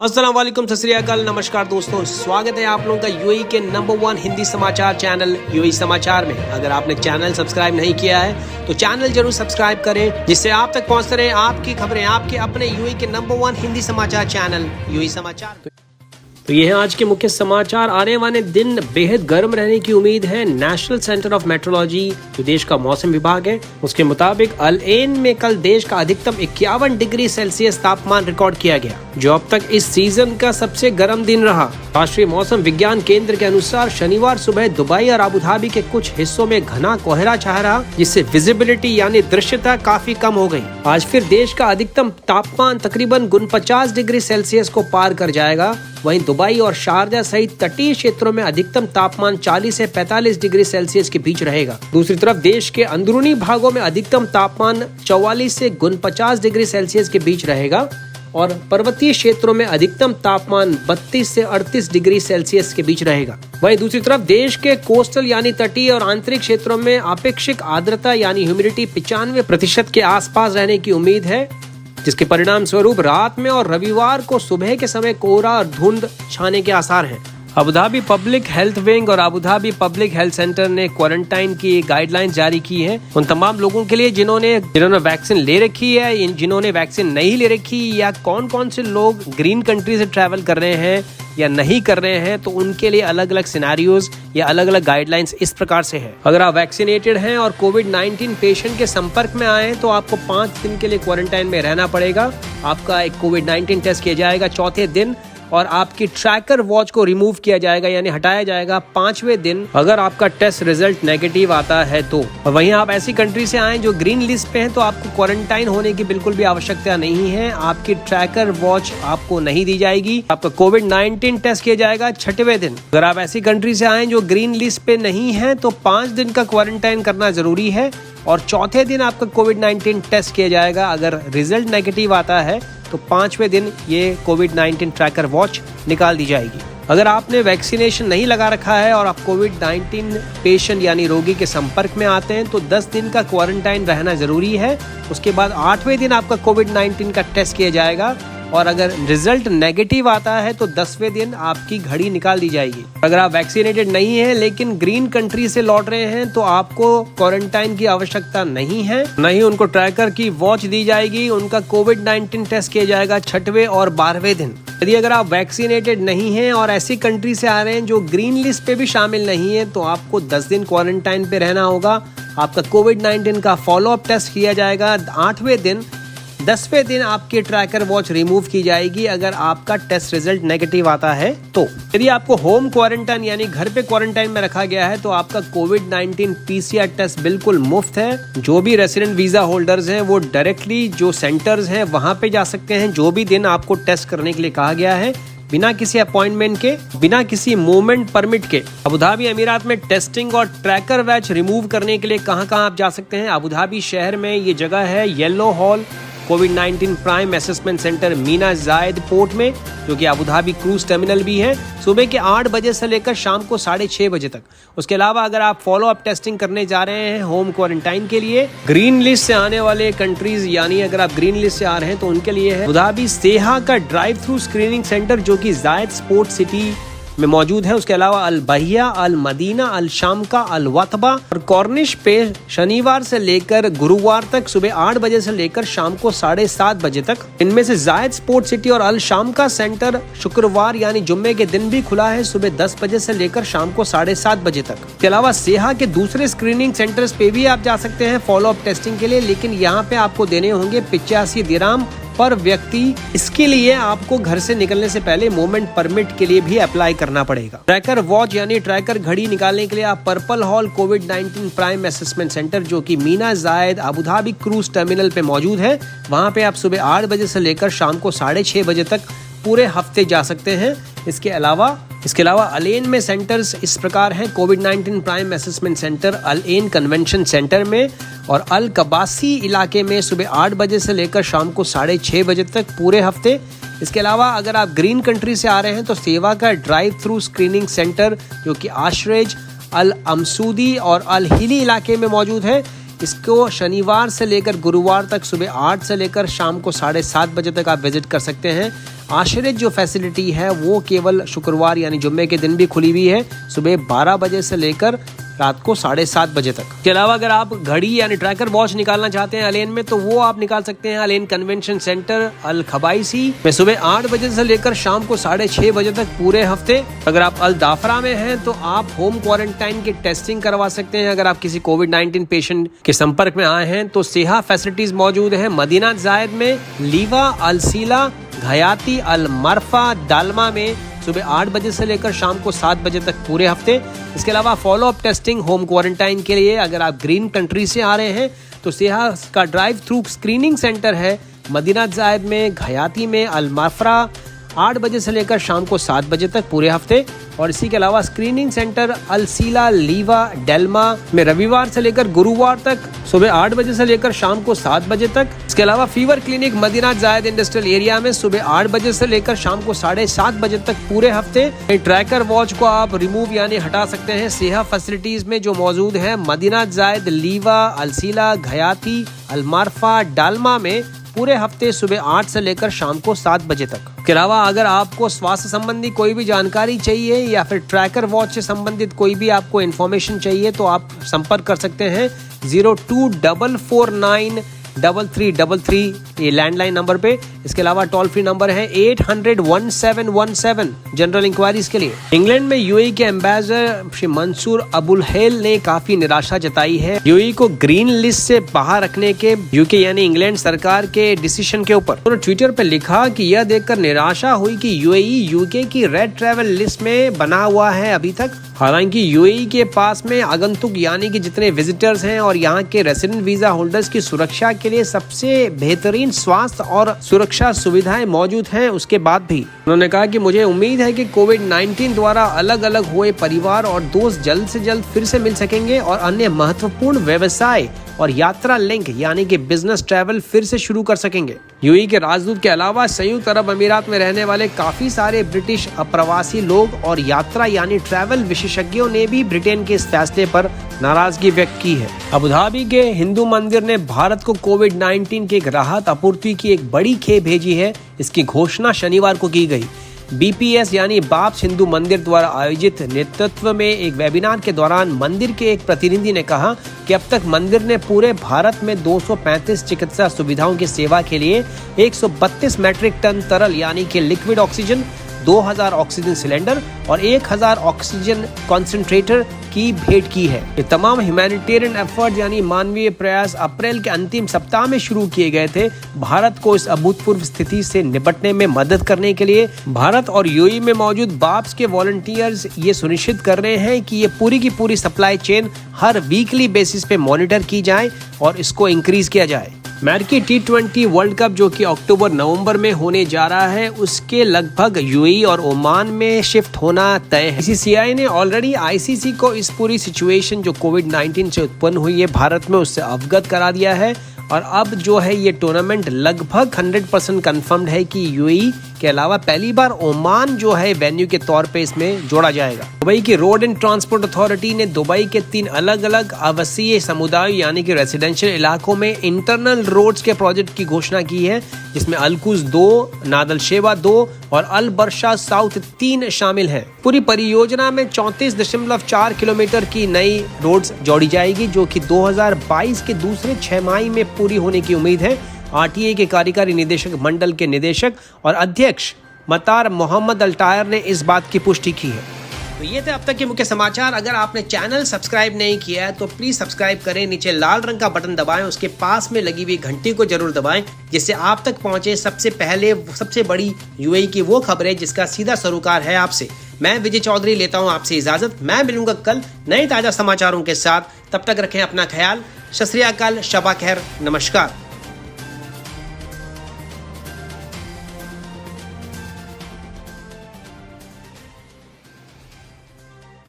अस्सलाम वालेकुम, सत श्री अकाल, नमस्कार दोस्तों, स्वागत है आप लोगों का यूएई के नंबर 1 हिंदी समाचार चैनल यूएई समाचार में। अगर आपने चैनल सब्सक्राइब नहीं किया है तो चैनल जरूर सब्सक्राइब करें, जिससे आप तक पहुंचते रहे आपकी खबरें आपके अपने यूएई के नंबर 1 हिंदी समाचार चैनल यूएई समाचार। तो ये है आज के मुख्य समाचार। आने वाले दिन बेहद गर्म रहने की उम्मीद है। नेशनल सेंटर ऑफ मेट्रोलॉजी, जो देश का मौसम विभाग है, उसके मुताबिक अल एन में कल देश का अधिकतम 51 डिग्री सेल्सियस तापमान रिकॉर्ड किया गया, जो अब तक इस सीजन का सबसे गर्म दिन रहा। राष्ट्रीय मौसम विज्ञान केंद्र के अनुसार शनिवार सुबह दुबई और अबू धाबी के कुछ हिस्सों में घना कोहरा छाया रहा, जिससे विजिबिलिटी यानी दृश्यता काफी कम हो गई। आज फिर देश का अधिकतम तापमान तकरीबन 49 डिग्री सेल्सियस को पार कर जाएगा। वहीं दुबई और शारजा सहित तटीय क्षेत्रों में अधिकतम तापमान 40 से 45 डिग्री सेल्सियस के बीच रहेगा। दूसरी तरफ देश के अंदरूनी भागों में अधिकतम तापमान 44 से 49 डिग्री सेल्सियस के बीच रहेगा और पर्वतीय क्षेत्रों में अधिकतम तापमान 32 से 38 डिग्री सेल्सियस के बीच रहेगा। वहीं दूसरी तरफ देश के कोस्टल यानी तटीय और आंतरिक क्षेत्रों में अपेक्षित आर्द्रता यानी ह्यूमिडिटी 95% के आसपास रहने की उम्मीद है, जिसके परिणाम स्वरूप रात में और रविवार को सुबह के समय कोहरा और धुंध छाने के आसार हैं। Abu Dhabi public health wing और Abu Dhabi public health centre ने क्वारंटाइन की गाइडलाइंस जारी की है उन तमाम लोगों के लिए जिन्होंने वैक्सीन ले रखी है, जिन्होंने वैक्सीन नहीं ले रखी, या कौन कौन से लोग ग्रीन कंट्री से ट्रैवल कर रहे हैं या नहीं कर रहे हैं। तो उनके लिए अलग अलग सिनेरियोज या अलग अलग गाइडलाइंस इस प्रकार से है। अगर आप वैक्सीनेटेड हैं और कोविड-19 पेशेंट के संपर्क में आए तो आपको 5 दिन के लिए क्वारंटाइन में रहना पड़ेगा। आपका एक कोविड-19 टेस्ट किया जाएगा चौथे दिन और आपकी ट्रैकर वॉच को रिमूव किया जाएगा यानी हटाया जाएगा 5वें दिन अगर आपका टेस्ट रिजल्ट नेगेटिव आता है तो। और वहीं आप ऐसी कंट्री से आए जो ग्रीन लिस्ट पे हैं तो आपको क्वारंटाइन होने की बिल्कुल भी आवश्यकता नहीं है। आपकी ट्रैकर वॉच आपको नहीं दी जाएगी। आपका कोविड-19 टेस्ट किया जाएगा 6वें दिन। अगर आप ऐसी कंट्री से आए जो ग्रीन लिस्ट पे नहीं है तो 5 दिन का क्वारंटाइन करना जरूरी है और चौथे दिन आपका कोविड-19 टेस्ट किया जाएगा। अगर रिजल्ट नेगेटिव आता है तो 5वें दिन ये कोविड-19 ट्रैकर वॉच निकाल दी जाएगी। अगर आपने वैक्सीनेशन नहीं लगा रखा है और आप कोविड-19 पेशेंट यानी रोगी के संपर्क में आते हैं तो 10 दिन का क्वारंटाइन रहना जरूरी है। उसके बाद 8वें दिन आपका कोविड-19 का टेस्ट किया जाएगा और अगर रिजल्ट नेगेटिव आता है तो 10वें दिन आपकी घड़ी निकाल दी जाएगी। अगर आप वैक्सीनेटेड नहीं हैं लेकिन ग्रीन कंट्री से लौट रहे हैं तो आपको क्वारंटाइन की आवश्यकता नहीं है, नहीं उनको ट्रैकर की वॉच दी जाएगी। उनका कोविड-19 टेस्ट किया जाएगा 6वें और 12वें दिन। यदि अगर आप वैक्सीनेटेड नहीं हैं और ऐसी कंट्री से आ रहे हैं जो ग्रीन लिस्ट पे भी शामिल नहीं है तो आपको 10 दिन क्वारंटाइन पे रहना होगा। आपका कोविड-19 का फॉलोअप टेस्ट किया जाएगा 8वें दिन। 10वें दिन आपकी ट्रैकर वॉच रिमूव की जाएगी अगर आपका टेस्ट रिजल्ट नेगेटिव आता है तो। यदि आपको होम क्वारंटाइन यानी घर पे क्वारंटाइन में रखा गया है तो आपका कोविड-19 पीसीआर टेस्ट बिल्कुल मुफ्त है। जो भी रेसिडेंट वीजा होल्डर्स हैं वो डायरेक्टली जो सेंटर्स हैं वहां पे जा सकते हैं जो भी दिन आपको टेस्ट करने के लिए कहा गया है, बिना किसी अपॉइंटमेंट के, बिना किसी मूवमेंट परमिट के। अबू धाबी अमीरात में टेस्टिंग और ट्रैकर वैच रिमूव करने के लिए कहां आप जा सकते हैं। अबू धाबी शहर में ये जगह है येलो हॉल कोविड-19 प्राइम असेसमेंट सेंटर मीना जायद पोर्ट में, जो कि अबू धाबी क्रूज टर्मिनल भी है, सुबह के 8 बजे से लेकर शाम को 6:30 बजे तक। उसके अलावा अगर आप फॉलो अप टेस्टिंग करने जा रहे हैं होम क्वारंटाइन के लिए ग्रीन लिस्ट से आने वाले कंट्रीज यानी अगर आप ग्रीन लिस्ट से आ रहे हैं तो उनके लिए है अबू धाबी सेहा का ड्राइव थ्रू स्क्रीनिंग सेंटर, जो कि जायद स्पोर्ट सिटी में मौजूद है। उसके अलावा अल बहिया, अल मदीना, अल शामका, अल वतबा और कॉर्निश पे शनिवार से लेकर गुरुवार तक सुबह 8 बजे से लेकर शाम को 7:30 बजे तक। इनमें से जायद स्पोर्ट सिटी और अल शामका सेंटर शुक्रवार यानी जुम्मे के दिन भी खुला है सुबह 10 बजे से लेकर शाम को 7:30 बजे तक। इसके अलावा सेहा के दूसरे स्क्रीनिंग सेंटर्स पे भी आप जा सकते हैं फॉलो अप टेस्टिंग के लिए, लेकिन यहाँ पे आपको देने होंगे 85 दिराम पर व्यक्ति। इसके लिए आपको घर से निकलने से पहले मूवमेंट परमिट के लिए भी अप्लाई करना पड़ेगा। ट्रैकर वॉच यानी ट्रैकर घड़ी निकालने के लिए आप पर्पल हॉल कोविड-19 प्राइम असेसमेंट सेंटर, जो कि मीना जायद अबू धाबी क्रूज टर्मिनल पे मौजूद है, वहां पे आप सुबह 8 बजे से लेकर शाम को 6:30 बजे तक पूरे हफ्ते जा सकते हैं। इसके अलावा अल एन में सेंटर्स इस प्रकार हैं। कोविड-19 प्राइम असेसमेंट सेंटर अल एन कन्वेंशन सेंटर में और अल कबासी इलाके में सुबह 8 बजे से लेकर शाम को 6:30 बजे तक पूरे हफ्ते। इसके अलावा अगर आप ग्रीन कंट्री से आ रहे हैं तो सेवा का ड्राइव थ्रू स्क्रीनिंग सेंटर, जो कि आशरेज, अल अमसूदी और अल हिली इलाके में मौजूद है, इसको शनिवार से लेकर गुरुवार तक सुबह 8 से लेकर शाम को 7:30 बजे तक आप विजिट कर सकते हैं। आश्रित जो फैसिलिटी है वो केवल शुक्रवार यानी जुम्मे के दिन भी खुली हुई है, सुबह 12 बजे से लेकर रात को 7:30 बजे तक। इसके अलावा अगर आप घड़ी यानी ट्रैकर वॉच निकालना चाहते हैं अलेन में, तो वो आप निकाल सकते हैं अलेन कन्वेंशन सेंटर अल खबाइसी में सुबह 8 बजे से लेकर शाम को 6:30 बजे तक पूरे हफ्ते। अगर आप अल दाफरा में हैं तो आप होम क्वारंटाइन की टेस्टिंग करवा सकते हैं। अगर आप किसी कोविड-19 पेशेंट के संपर्क में आए हैं तो सेहा फैसिलिटीज मौजूद है मदीना जायद में, लीवा, अलसीला, घयाती, अल मरफा, दालमा में सुबह 8 बजे से लेकर शाम को 7 बजे तक पूरे हफ्ते। इसके अलावा follow up testing home quarantine के लिए अगर आप ग्रीन कंट्री से आ रहे हैं तो सेहा का ड्राइव थ्रू स्क्रीनिंग सेंटर है मदीना जायद में, घयाती में, अल मरफा 8 बजे से लेकर शाम को 7 बजे तक पूरे हफ्ते। और इसी के अलावा स्क्रीनिंग सेंटर अलसीला, लीवा, डेल्मा में रविवार से लेकर गुरुवार तक सुबह 8 बजे से लेकर शाम को 7 बजे तक। इसके अलावा फीवर क्लिनिक मदीना जायद इंडस्ट्रियल एरिया में सुबह 8 बजे से लेकर शाम को 7:30 बजे तक पूरे हफ्ते। ट्रैकर वॉच को आप रिमूव यानी हटा सकते हैं सेहा फैसिलिटीज में जो मौजूद है मदीना जायद, लीवा, अलसीला, घयाती, अल मरफा, डालमा में पूरे हफ्ते सुबह 8 से लेकर शाम को 7 बजे तक। इसके अलावा अगर आपको स्वास्थ्य संबंधी कोई भी जानकारी चाहिए या फिर ट्रैकर वॉच से संबंधित कोई भी आपको इन्फॉर्मेशन चाहिए तो आप संपर्क कर सकते हैं 0244933333 ये लैंडलाइन नंबर पे। इसके अलावा टोल फ्री नंबर है 800-1717 जनरल इंक्वायरीज के लिए। इंग्लैंड में यूएई के एम्बेसडर श्री मंसूर अबुल हैल ने काफी निराशा जताई है यूएई को ग्रीन लिस्ट से बाहर रखने के यूके यानी इंग्लैंड सरकार के डिसीजन के ऊपर। उन्होंने ट्विटर पर लिखा कि यह देखकर निराशा हुई कि यूएई यूके की रेड ट्रैवल लिस्ट में बना हुआ है अभी तक। हालांकि यूएई के पास में आगंतुक यानी कि जितने विजिटर्स हैं और यहाँ के रेसिडेंट वीजा होल्डर्स की सुरक्षा के लिए सबसे बेहतरीन स्वास्थ्य और सुरक्षा सुविधाएं मौजूद हैं, उसके बाद भी उन्होंने कहा कि मुझे उम्मीद है कि कोविड-19 द्वारा अलग अलग हुए परिवार और दोस्त जल्द से जल्द फिर से मिल सकेंगे और अन्य महत्वपूर्ण व्यवसाय और यात्रा लिंक यानी कि बिजनेस ट्रैवल फिर से शुरू कर सकेंगे। यूएई के राजदूत के अलावा संयुक्त अरब अमीरात में रहने वाले काफी सारे ब्रिटिश अप्रवासी लोग और यात्रा यानी ट्रैवल विशेषज्ञों ने भी ब्रिटेन के इस फैसले पर नाराजगी व्यक्त की है। अबू धाबी के हिंदू मंदिर ने भारत को कोविड-19 के राहत आपूर्ति की एक बड़ी खेप भेजी है। इसकी घोषणा शनिवार को की गई। बीपीएस यानी बाप्स हिंदू मंदिर द्वारा आयोजित नेतृत्व में एक वेबिनार के दौरान मंदिर के एक प्रतिनिधि ने कहा कि अब तक मंदिर ने पूरे भारत में 235 चिकित्सा सुविधाओं की सेवा के लिए 132 मैट्रिक टन तरल यानी कि लिक्विड ऑक्सीजन, 2000 ऑक्सीजन सिलेंडर और 1000 ऑक्सीजन कॉन्सेंट्रेटर की भेंट की है। ये तमाम ह्यूमैनिटेरियन एफर्ट यानी मानवीय प्रयास अप्रैल के अंतिम सप्ताह में शुरू किए गए थे भारत को इस अभूतपूर्व स्थिति से निपटने में मदद करने के लिए। भारत और यूएई में मौजूद बाप्स के वॉलंटियर्स ये सुनिश्चित कर रहे हैं कि ये पूरी की पूरी सप्लाई चेन हर वीकली बेसिस पे मॉनिटर की जाए और इसको इंक्रीज किया जाए। अमेरिकी T20 वर्ल्ड कप जो कि अक्टूबर-नवंबर में होने जा रहा है उसके लगभग यूएई और ओमान में शिफ्ट होना तय है। बीसीसीआई ने ऑलरेडी आईसीसी को इस पूरी सिचुएशन जो कोविड-19 से उत्पन्न हुई है भारत में उससे अवगत करा दिया है और अब जो है ये टूर्नामेंट लगभग 100% कंफर्म्ड है कि यूएई के अलावा पहली बार ओमान जो है वेन्यू के तौर पे इसमें जोड़ा जाएगा। दुबई की रोड एंड ट्रांसपोर्ट अथॉरिटी ने दुबई के 3 अलग अलग आवासीय समुदाय यानी कि रेसिडेंशियल इलाकों में इंटरनल रोड्स के प्रोजेक्ट की घोषणा की है जिसमें अलकुज 2, नादल शेवा 2 और अल बरशा साउथ 3 शामिल हैं। पूरी परियोजना में 34.4 किलोमीटर की नई रोड्स जोड़ी जाएगी जो कि 2022 के दूसरे 6 माह में पूरी होने की उम्मीद है। आरटीए के कार्यकारी निदेशक मंडल के निदेशक और अध्यक्ष मतार मोहम्मद अल्टायर ने इस बात की पुष्टि की है। तो ये थे अब तक के मुख्य समाचार। अगर आपने चैनल सब्सक्राइब नहीं किया है तो प्लीज सब्सक्राइब करें, नीचे लाल रंग का बटन दबाएं, उसके पास में लगी हुई घंटी को जरूर दबाएं जिससे आप तक पहुंचे सबसे पहले सबसे बड़ी यूएई की वो खबरें जिसका सीधा सरोकार है आपसे। मैं विजय चौधरी लेता हूं आपसे इजाजत। मैं मिलूंगा कल नए ताजा समाचारों के साथ। तब तक रखें अपना ख्याल। सत श्री अकाल, शबा खैर, नमस्कार।